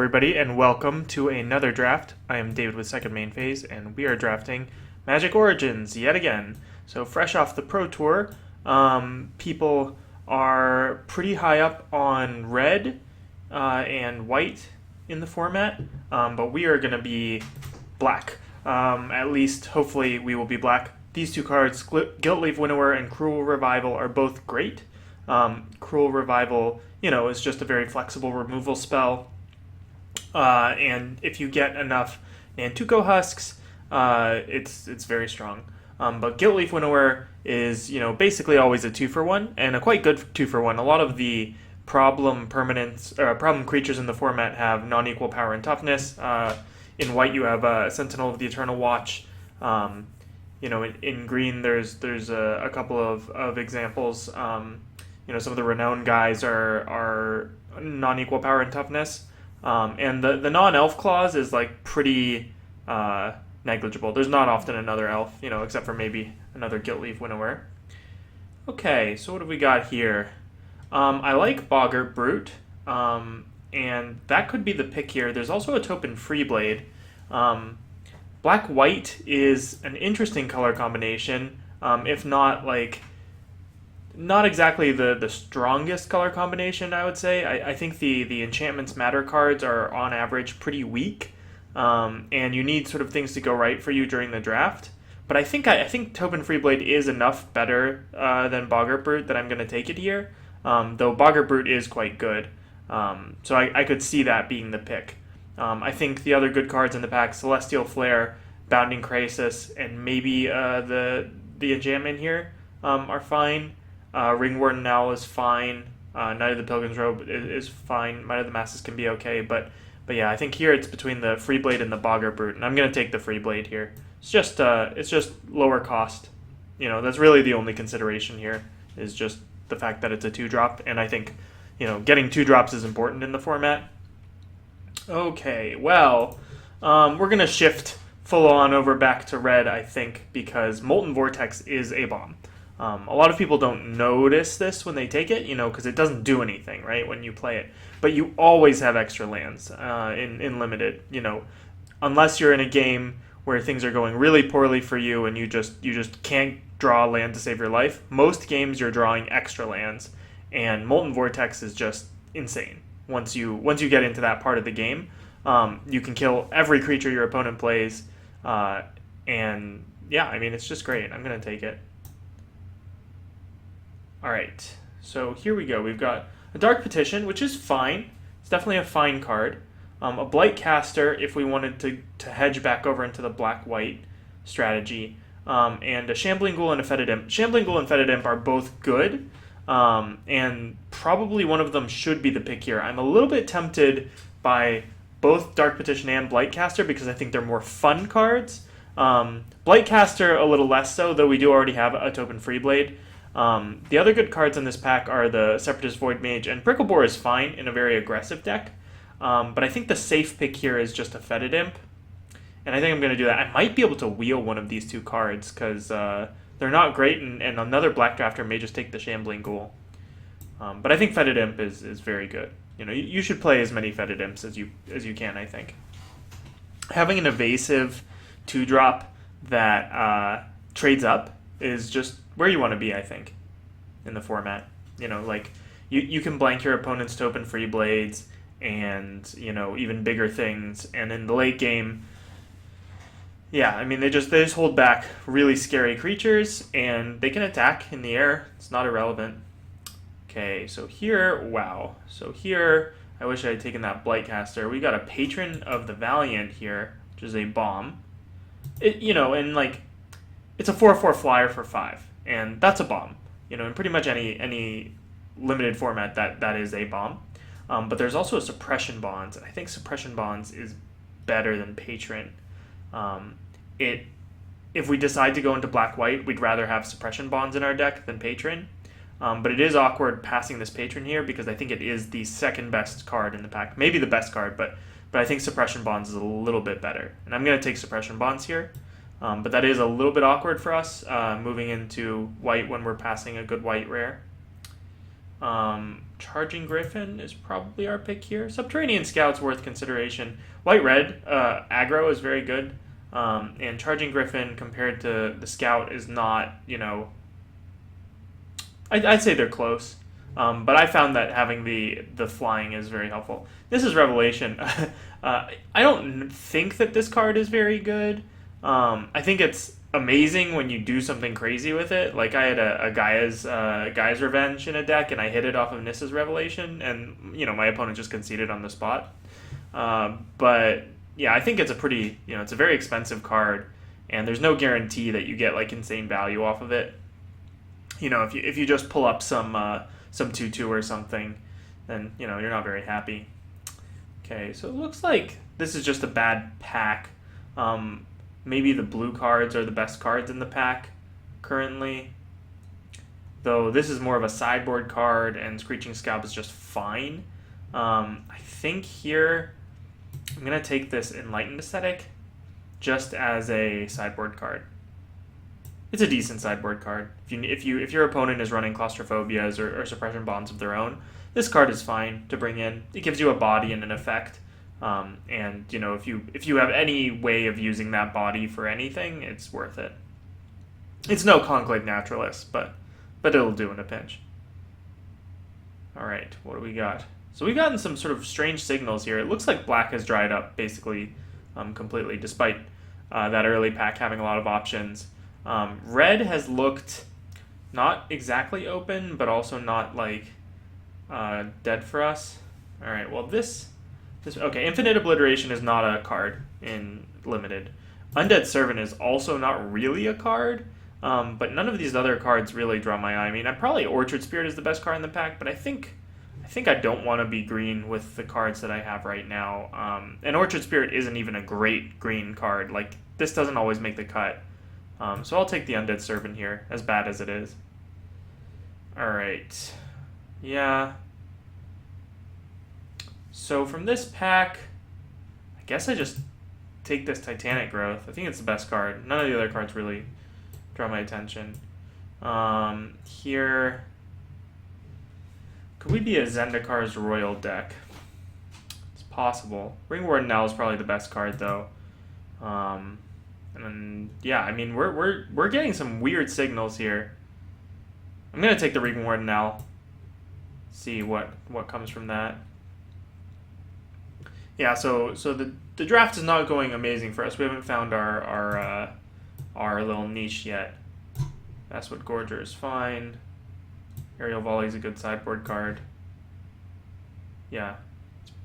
everybody, and welcome to another draft. I am David with Second Main Phase, and we are drafting Magic Origins yet again. So fresh off the Pro Tour, people are pretty high up on red and white in the format, but we are going to be black. At least, hopefully, we will be black. These two cards, Guiltleaf Winnower and Cruel Revival, are both great. Cruel Revival, is just a very flexible removal spell. And if you get enough Nantuko Husks, it's very strong. But Guiltleaf Winnower is, basically always a 2-for-1, and a quite good 2-for-1. A lot of the problem creatures in the format have non-equal power and toughness. In white, you have Sentinel of the Eternal Watch. In green, there's a couple of examples. Some of the renowned guys are non-equal power and toughness. And the non-elf clause is like pretty negligible. There's not often another elf, except for maybe another Guiltleaf Winnower. Okay, so what have we got here? I like Boggart Brute, and that could be the pick here. There's also a Topin Freeblade. Black-white is an interesting color combination, if not not exactly the strongest color combination, I would say. I think the Enchantments Matter cards are on average pretty weak, and you need sort of things to go right for you during the draft. But I think Topin Freeblade is enough better than Boggart Brute that I'm going to take it here, though Boggart Brute is quite good. So I could see that being the pick. I think the other good cards in the pack, Celestial Flare, Bounding Crisis, and maybe the enchantment here are fine. Ringworn Owl is fine. Knight of the Pilgrim's Robe is fine. Might of the Masses can be okay, but yeah, I think here it's between the Freeblade and the Boggart Brute, and I'm gonna take the Freeblade here. It's just lower cost. That's really the only consideration here, is just the fact that it's a 2-drop, and I think getting 2-drops is important in the format. Okay, well, we're gonna shift full on over back to red, I think, because Molten Vortex is a bomb. A lot of people don't notice this when they take it, because it doesn't do anything, right, when you play it. But you always have extra lands in Limited, unless you're in a game where things are going really poorly for you and you just can't draw a land to save your life. Most games you're drawing extra lands, and Molten Vortex is just insane. Once you get into that part of the game, you can kill every creature your opponent plays, and yeah, it's just great. I'm going to take it. Alright, so here we go. We've got a Dark Petition, which is fine. It's definitely a fine card. A Blightcaster, if we wanted to hedge back over into the black-white strategy. And a Shambling Ghoul and a Fetid Imp. Shambling Ghoul and Fetid Imp are both good, and probably one of them should be the pick here. I'm a little bit tempted by both Dark Petition and Blightcaster because I think they're more fun cards. Blightcaster a little less so, though we do already have a Topin Freeblade. The other good cards in this pack are the Separatist Void Mage, and Prickleboar is fine in a very aggressive deck. But I think the safe pick here is just a Fetid Imp, and I think I'm going to do that. I might be able to wheel one of these two cards, because they're not great, and another Black Drafter may just take the Shambling Ghoul. But I think Fetid Imp is very good. You should play as many Fetid Imps as you can, I think. Having an evasive 2-drop that trades up is just where you want to be, I think, in the format. You can blank your opponent's Topin Freeblades and, even bigger things. And in the late game, yeah, they just hold back really scary creatures, and they can attack in the air. It's not irrelevant. Okay, so here, wow. So here, I wish I had taken that Blightcaster. We got a Patron of the Valiant here, which is a bomb. It's a 4/4 flyer for 5. And that's a bomb. In pretty much any limited format, that is a bomb. But there's also a Suppression Bonds, and I think Suppression Bonds is better than Patron. If we decide to go into black-white, we'd rather have Suppression Bonds in our deck than Patron. But it is awkward passing this Patron here because I think it is the second best card in the pack. Maybe the best card, but I think Suppression Bonds is a little bit better. And I'm going to take Suppression Bonds here. But that is a little bit awkward for us, moving into white when we're passing a good white rare. Charging Griffin is probably our pick here. Subterranean Scout's worth consideration. White-red, aggro is very good. And Charging Griffin compared to the Scout is not, I'd say they're close. But I found that having the flying is very helpful. This is Revelation. I don't think that this card is very good. I think it's amazing when you do something crazy with it. Like I had a Gaia's Revenge in a deck, and I hit it off of Nissa's Revelation, and my opponent just conceded on the spot. But yeah, I think it's a pretty it's a very expensive card, and there's no guarantee that you get like insane value off of it. If you just pull up some 2/2 or something, then you're not very happy. Okay, so it looks like this is just a bad pack. Maybe the blue cards are the best cards in the pack currently. Though this is more of a sideboard card, and Screeching Scalp is just fine. I think here I'm going to take this Enlightened Aesthetic just as a sideboard card. It's a decent sideboard card. If your opponent is running Claustrophobias or Suppression Bonds of their own, this card is fine to bring in. It gives you a body and an effect. And if you have any way of using that body for anything, it's worth it. It's no Conclave Naturalist, but it'll do in a pinch. All right, what do we got? So we've gotten some sort of strange signals here. It looks like black has dried up basically completely, despite that early pack having a lot of options. Red has looked not exactly open, but also not like dead for us. All right, well this okay. Infinite Obliteration is not a card in Limited. Undead Servant is also not really a card, but none of these other cards really draw my eye. I mean, probably Orchard Spirit is the best card in the pack, but I think I don't want to be green with the cards that I have right now. And Orchard Spirit isn't even a great green card. Like, this doesn't always make the cut. So I'll take the Undead Servant here, as bad as it is. Alright. Yeah. So from this pack, I guess I just take this Titanic Growth. I think it's the best card. None of the other cards really draw my attention. Here, could we be a Zendikar's Royal deck? It's possible. Ringward Knell is probably the best card, though. And then, yeah, I mean, we're getting some weird signals here. I'm gonna take the Ringward Knell. See what comes from that. Yeah, so the draft is not going amazing for us. We haven't found our little niche yet. That's what Gorger is fine. Aerial Volley is a good sideboard card. Yeah,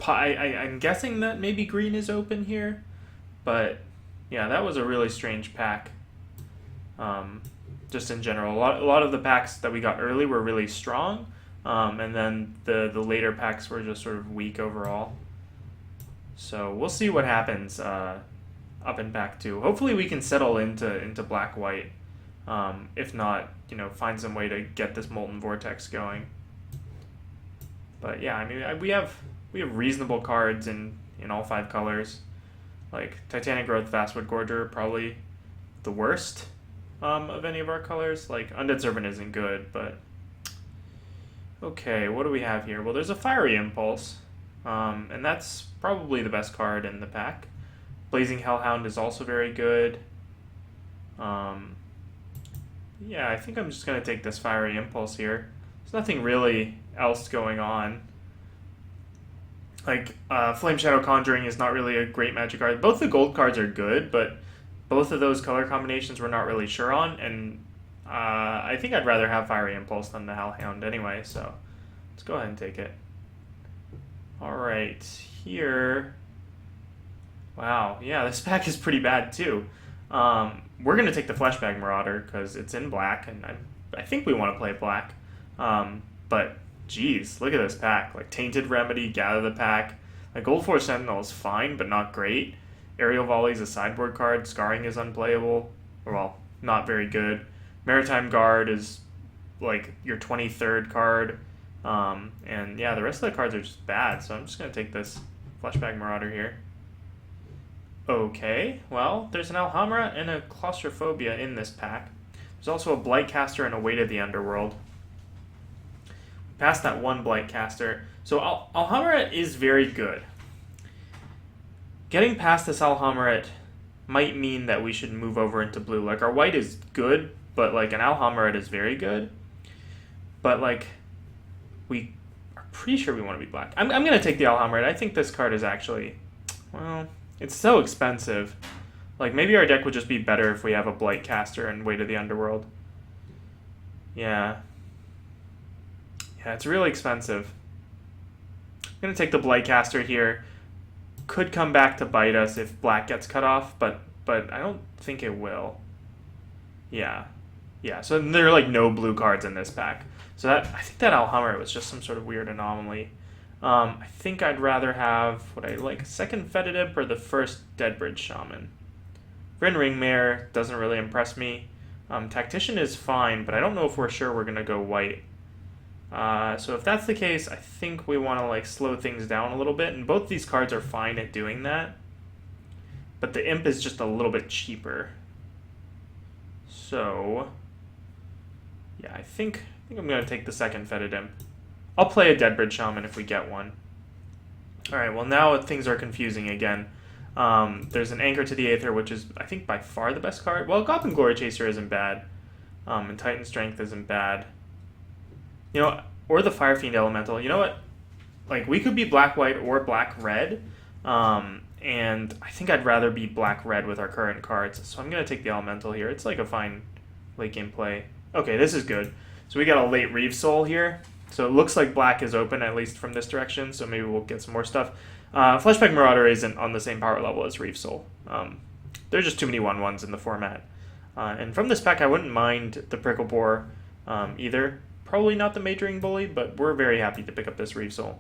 I'm guessing that maybe green is open here, but yeah, that was a really strange pack. Just in general, a lot of the packs that we got early were really strong, and then the later packs were just sort of weak overall. So we'll see what happens up in pack 2. Hopefully we can settle into black-white. If not, find some way to get this Molten Vortex going. But yeah, I mean, we have reasonable cards in all 5 colors. Like Titanic Growth, Vastwood Gorger, probably the worst of any of our colors. Like Undead Servant isn't good, but okay, what do we have here? Well, there's a Fiery Impulse. And that's probably the best card in the pack. Blazing Hellhound is also very good. Yeah, I think I'm just going to take this Fiery Impulse here. There's nothing really else going on. Like, Flame Shadow Conjuring is not really a great magic card. Both the gold cards are good, but both of those color combinations we're not really sure on. And I think I'd rather have Fiery Impulse than the Hellhound anyway, so let's go ahead and take it. Alright, here... Wow, yeah, this pack is pretty bad too. We're going to take the Fleshbag Marauder because it's in black, and I think we want to play black. But, geez, look at this pack. Like, Tainted Remedy, Gather the Pack. Like, Gold Force Sentinel is fine, but not great. Aerial Volley is a sideboard card. Scarring is unplayable. Well, not very good. Maritime Guard is, like, your 23rd card. And, yeah, the rest of the cards are just bad, so I'm just going to take this Fleshbag Marauder here. Okay, well, there's an Alhambra and a Claustrophobia in this pack. There's also a Blightcaster and a Weight of the Underworld. Past that one Blight Caster. So Alhammaret is very good. Getting past this Alhammaret might mean that we should move over into blue. Like, our white is good, but, like, an Alhammaret is very good. But, like, we are pretty sure we want to be black. I'm going to take the Alhammaret. I think this card is actually, well, it's so expensive. Like, maybe our deck would just be better if we have a Blight Caster and Way to the Underworld. Yeah. Yeah, it's really expensive. I'm going to take the Blight Caster here. Could come back to bite us if black gets cut off, but I don't think it will. Yeah. Yeah, so there are like no blue cards in this pack. So that I think that Alhammaret was just some sort of weird anomaly. I think I'd rather have, would I like second Fetid Imp or the first Deadbridge Shaman? Vryn Ringmare doesn't really impress me. Tactician is fine, but I don't know if we're sure we're going to go white. So if that's the case, I think we want to like slow things down a little bit, and both these cards are fine at doing that. But the Imp is just a little bit cheaper. So yeah, I think I'm going to take the second Fetid Imp. I'll play a Deadbridge Shaman if we get one. Alright, well now things are confusing again. There's an Anchor to the Aether, which is, I think, by far the best card. Well, Goblin Glory Chaser isn't bad. And Titan Strength isn't bad. You know, or the Fire Fiend Elemental. You know what? Like, we could be black-white or black-red. And I think I'd rather be black-red with our current cards. So I'm going to take the Elemental here. It's like a fine late-game play. Okay, this is good. So we got a late Reeve Soul here. So it looks like black is open, at least from this direction. So maybe we'll get some more stuff. Fleshbag Marauder isn't on the same power level as Reeve Soul. There's just too many 1/1s in the format. And from this pack, I wouldn't mind the Prickle Boar either. Probably not the Majoring Bully, but we're very happy to pick up this Reeve Soul.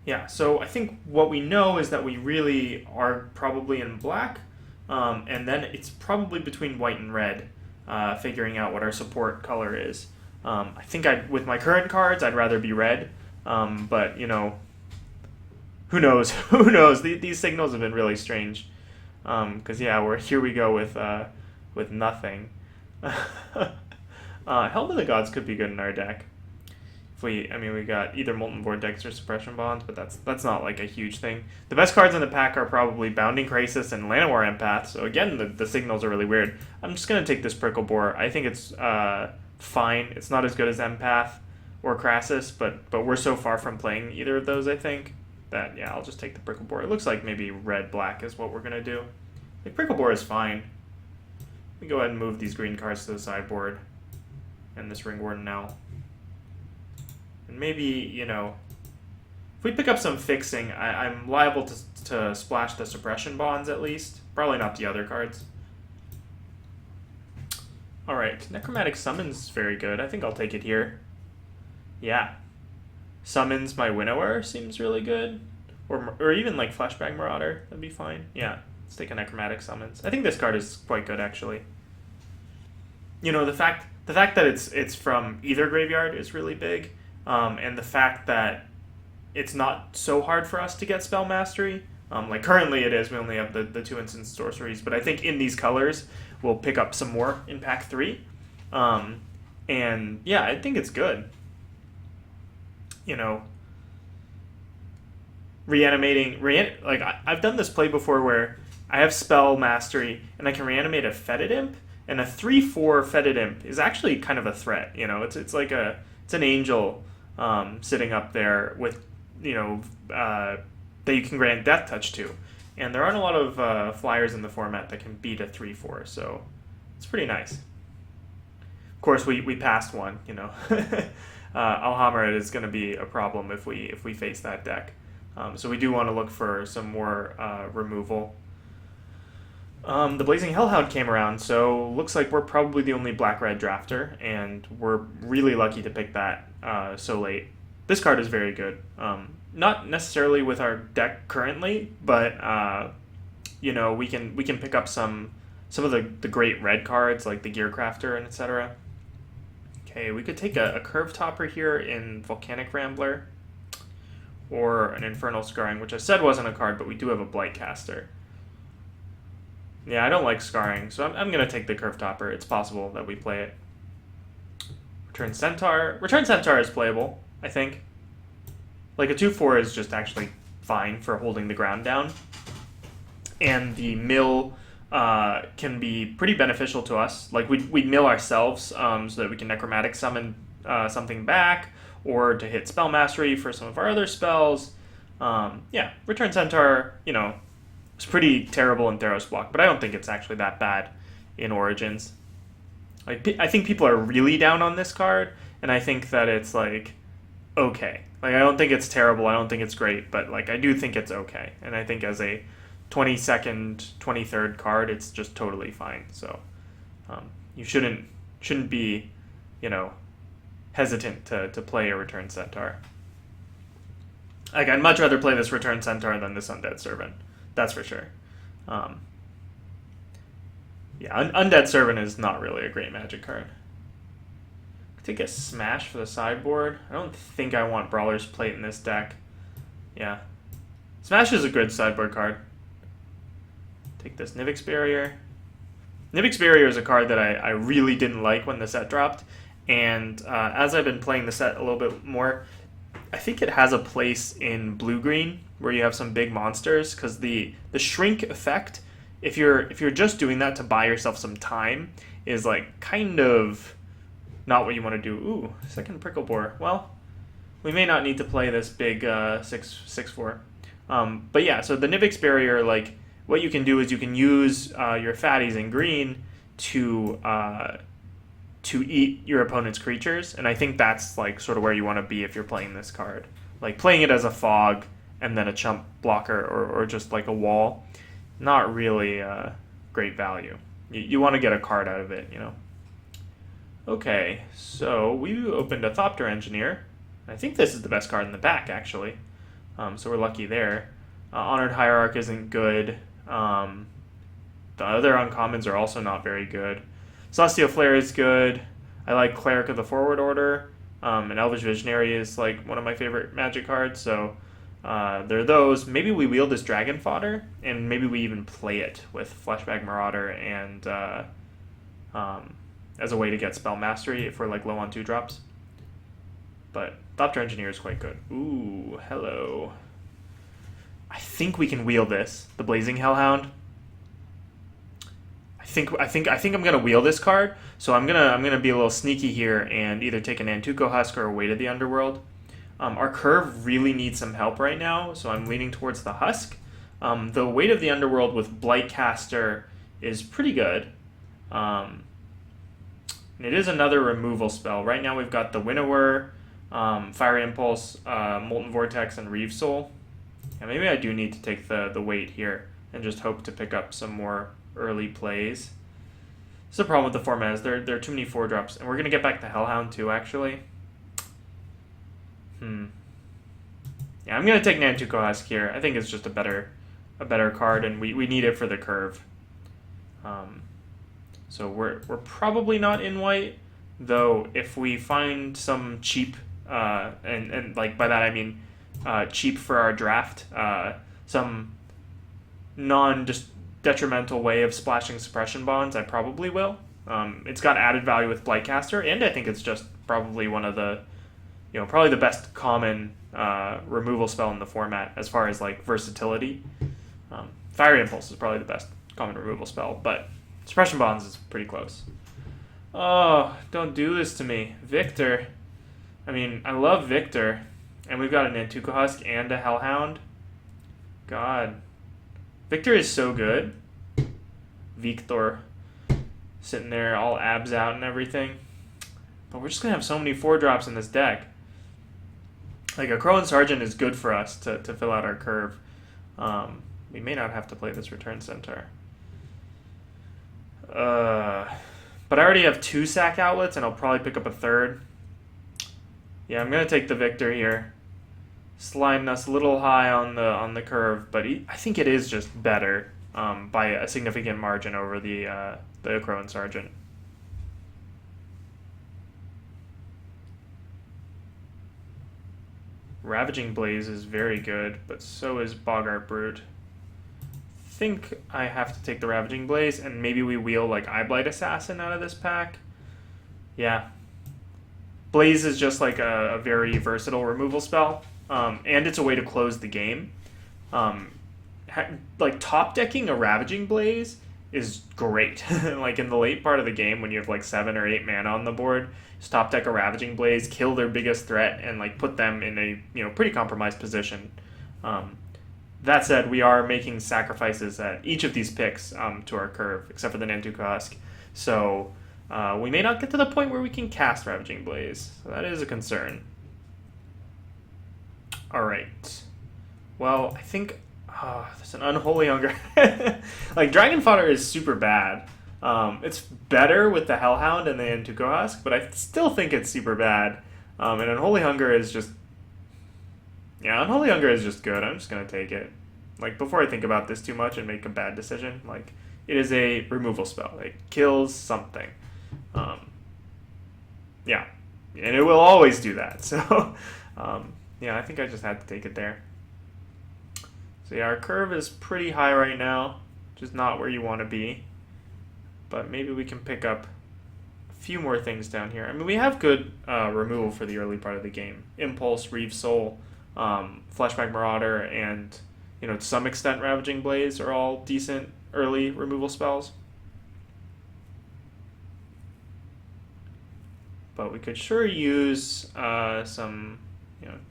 Yeah, so I think what we know is that we really are probably in black, and then it's probably between white and red, figuring out what our support color is. I think with my current cards, I'd rather be red, but, you know, who knows? Who knows? These signals have been really strange, because, yeah, here we go with nothing. Helm of the Gods could be good in our deck. We got either Molten Vortex or Suppression Bonds, but that's not like a huge thing. The best cards in the pack are probably Bounding Krasis and Llanowar Empath, so again, the signals are really weird. I'm just going to take this Prickle Boar. I think it's fine. It's not as good as Empath or Krasis, but we're so far from playing either of those, I think, that, yeah, I'll just take the Prickle Boar. It looks like maybe red-black is what we're going to do. The Prickle Boar is fine. Let me go ahead and move these green cards to the sideboard and this Ring Warden now. And maybe, you know, if we pick up some fixing, I'm liable to splash the Suppression Bonds at least. Probably not the other cards. Alright, Necromantic Summon's very good. I think I'll take it here. Yeah. Summons my Winnower seems really good. Or even like Flashback Marauder, that'd be fine. Yeah, let's take a Necromantic Summons. I think this card is quite good, actually. You know, the fact that it's from either graveyard is really big. And the fact that it's not so hard for us to get Spell Mastery. Like currently it is, we only have the 2 instant sorceries, but I think in these colors we'll pick up some more in pack 3. And yeah, I think it's good. You know, like I've done this play before where I have Spell Mastery and I can reanimate a Fetid Imp, and a 3/4 Fetid Imp is actually kind of a threat. You know, it's like it's an angel sitting up there with, you know, that you can grant Death Touch to. And there aren't a lot of flyers in the format that can beat a 3/4, so it's pretty nice. Of course, we passed one, you know. Alhammaret is going to be a problem if we face that deck. So we do want to look for some more removal. The Blazing Hellhound came around, so looks like we're probably the only black-red drafter, and we're really lucky to pick that so late. This card is very good. Not necessarily with our deck currently, but you know, we can pick up some of the great red cards like the Gearcrafter and etc. Okay, we could take a Curve Topper here in Volcanic Rambler, or an Infernal Scarring, which I said wasn't a card, but we do have a Blight Caster. Yeah, I don't like Scarring, so I'm going to take the Curve Topper. It's possible that we play it. Return Centaur. Return Centaur is playable, I think. Like a 2/4 is just actually fine for holding the ground down. And the mill can be pretty beneficial to us. Like we'd mill ourselves so that we can necromantic summon something back, or to hit spell mastery for some of our other spells. Yeah, Return Centaur, it's pretty terrible in Theros block, but I don't think it's actually that bad in Origins. Like I think people are really down on this card, and I think that it's like okay. Like I don't think it's terrible. I don't think it's great, but like I do think it's okay, and I think as a 22nd, 23rd card, it's just totally fine. So you shouldn't be, hesitant to play a Return Centaur. Like I'd much rather play this Return Centaur than this Undead Servant. That's for sure. Yeah, Undead Servant is not really a great Magic card. Take a Smash for the sideboard. I don't think I want Brawler's Plate in this deck. Yeah. Smash is a good sideboard card. Take this Nivix Barrier. Nivix Barrier is a card that I really didn't like when the set dropped. And as I've been playing the set a little bit more, I think it has a place in blue-green where you have some big monsters, because the shrink effect, if you're just doing that to buy yourself some time, is like kind of not what you want to do. Ooh, second Prickle Boar. Well, we may not need to play this big 6/4. But yeah, so the Nivix Barrier, like what you can do is you can use your fatties in green to eat your opponent's creatures, and I think that's like sort of where you want to be if you're playing this card. Like playing it as a fog and then a chump blocker or just like a wall, not really great value. You want to get a card out of it, Okay, so we opened a Thopter Engineer. I think this is the best card in the back, actually. So we're lucky there. Honored Hierarch isn't good. The other uncommons are also not very good. Celestial Flare is good. I like Cleric of the Forward Order. And Elvish Visionary is like one of my favorite Magic cards. So there are those. Maybe we wield this Dragon Fodder, and maybe we even play it with Fleshbag Marauder and as a way to get Spell Mastery if we're like low on 2-drops. But Thopter Engineer is quite good. Ooh, hello. I think we can wield this, the Blazing Hellhound. I think I'm gonna wheel this card, so I'm gonna be a little sneaky here and either take an Nantuko Husk or a Way to the Underworld. Our curve really needs some help right now, so I'm leaning towards the Husk. The Weight of the Underworld with Blightcaster is pretty good. And it is another removal spell. Right now we've got the Winnower, Fiery Impulse, Molten Vortex, and Reeve Soul. Yeah, maybe I do need to take the weight here and just hope to pick up some more early plays. This is the problem with the format, is there are too many 4-drops, and we're going to get back to Hellhound too, actually. Yeah, I'm going to take Nantuko Husk here. I think it's just a better card, and we need it for the curve. So we're probably not in white, though if we find some cheap, and like by that I mean cheap for our draft, some non-detrimental way of splashing suppression bonds, I probably will. It's got added value with Blightcaster, and I think it's just probably one of the, probably the best common removal spell in the format as far as like versatility. Fiery Impulse is probably the best common removal spell, but Suppression Bonds is pretty close. Oh, don't do this to me. Victor. I mean, I love Victor. And we've got a Nantuko Husk and a Hellhound. God. Victor is so good. Victor. Sitting there all abs out and everything. But we're just going to have so many 4-drops in this deck. Like, a Crow and Sergeant is good for us to fill out our curve. We may not have to play this Return Centaur. But I already have 2 sack outlets, and I'll probably pick up a 3rd. Yeah, I'm going to take the Victor here. Sliding us a little high on the curve, but I think it is just better by a significant margin over the Crow and Sergeant. Ravaging Blaze is very good, but so is Boggart Brute. I think I have to take the Ravaging Blaze, and maybe we wheel like Eyeblight Assassin out of this pack. Yeah. Blaze is just like a very versatile removal spell, and it's a way to close the game. Um, like top decking a Ravaging Blaze is great. Like in the late part of the game when you have like 7 or 8 mana on the board, just top deck a Ravaging Blaze, kill their biggest threat, and like put them in a pretty compromised position. That said, we are making sacrifices at each of these picks to our curve, except for the Nantuko Husk. So we may not get to the point where we can cast Ravaging Blaze. So that is a concern. Alright. Well, I think there's an Unholy Hunger. Like, Dragon Fodder is super bad. It's better with the Hellhound and the Nantuko Husk, but I still think it's super bad. And Unholy Hunger is just... Yeah, Unholy Hunger is just good. I'm just going to take it. Like, before I think about this too much and make a bad decision, like, it is a removal spell. It kills something. Yeah. And it will always do that. So, yeah, I think I just had to take it there. So yeah, our curve is pretty high right now, just not where you want to be. But maybe we can pick up a few more things down here. I mean, we have good removal for the early part of the game. Impulse, Reeve Soul, Flashback Marauder, and to some extent Ravaging Blaze are all decent early removal spells. But we could sure use some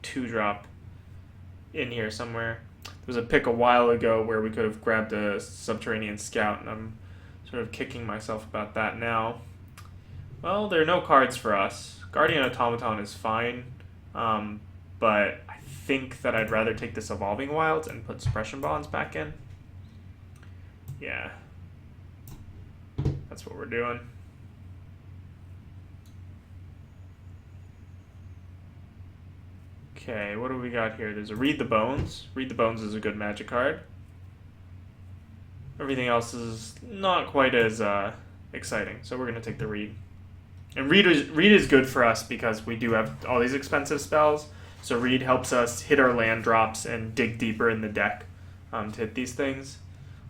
2-drop in here somewhere. There was a pick a while ago where we could have grabbed a Subterranean Scout, and I'm sort of kicking myself about that now. Well, there are no cards for us. Guardian Automaton is fine, but I think that I'd rather take this Evolving Wilds and put Suppression Bonds back in. Yeah. That's what we're doing. Okay, what do we got here? There's a Read the Bones. Read the Bones is a good Magic card. Everything else is not quite as exciting, so we're going to take the Read. And Read is good for us because we do have all these expensive spells, so Read helps us hit our land drops and dig deeper in the deck to hit these things.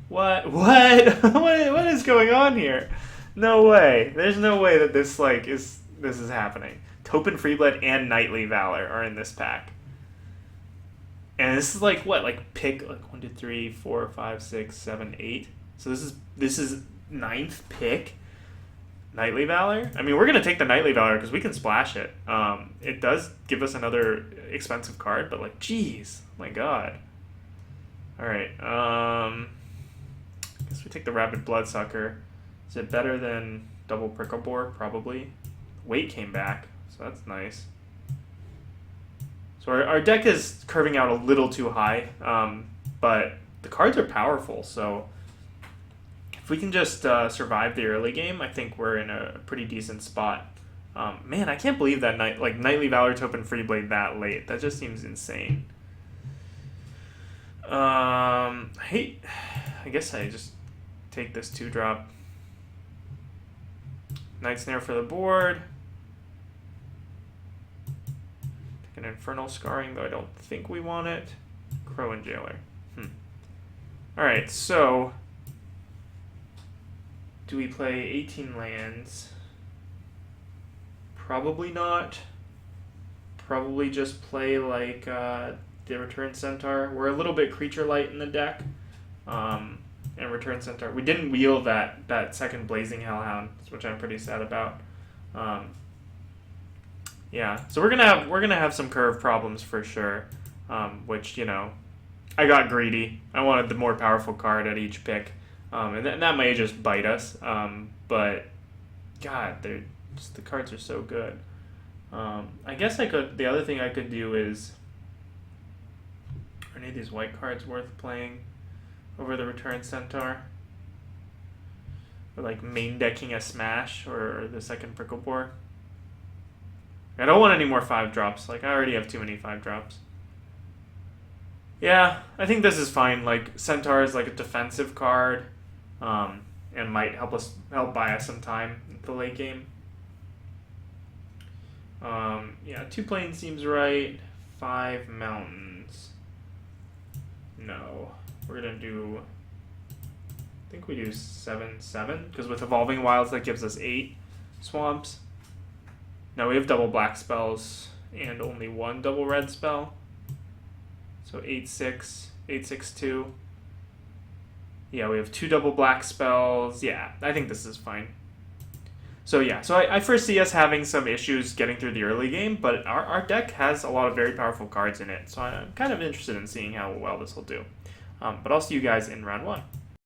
What? What is going on here? No way. There's no way that this is happening. Topin Freeblood and Knightly Valor are in this pack. And this is pick 1, 2, 3, 4, 5, 6, 7, 8. So this is 9th pick. Knightly Valor? I mean, we're gonna take the Knightly Valor because we can splash it. It does give us another expensive card, but geez, my god. Alright, I guess we take the Rabid Bloodsucker. Is it better than double Prickle Boar? Probably. Weight came back. So that's nice. So our deck is curving out a little too high, but the cards are powerful. So if we can just survive the early game, I think we're in a pretty decent spot. Man, I can't believe that Knightly Valor, Topin Freeblade that late. That just seems insane. I guess I just take this 2-drop. Night Snare for the board. An Infernal Scarring, though I don't think we want it. Crow and Jailer. Alright, so do we play 18 lands? Probably not. Probably just play the Return Centaur. We're a little bit creature light in the deck. And Return Centaur. We didn't wheel that second Blazing Hellhound, which I'm pretty sad about. Yeah, so we're gonna have some curve problems for sure, which I got greedy. I wanted the more powerful card at each pick, and that may just bite us. But God, the cards are so good. I guess the other thing I could do is, are any of these white cards worth playing over the Return Centaur? Or main decking a Smash or the second Prickle Boar? I don't want any more 5-drops. I already have too many 5-drops. Yeah, I think this is fine. Centaur is a defensive card, and might help buy us some time in the late game. Yeah, 2 plains seems right. 5 mountains. No, we're gonna do. I think we do 7/7 because with Evolving Wilds that gives us 8 swamps. Now we have double black spells and only one double red spell. So 8-6, 8-6-2. Yeah, we have 2 double black spells. Yeah, I think this is fine. So yeah, so I foresee us having some issues getting through the early game, but our deck has a lot of very powerful cards in it, so I'm kind of interested in seeing how well this will do. But I'll see you guys in round 1.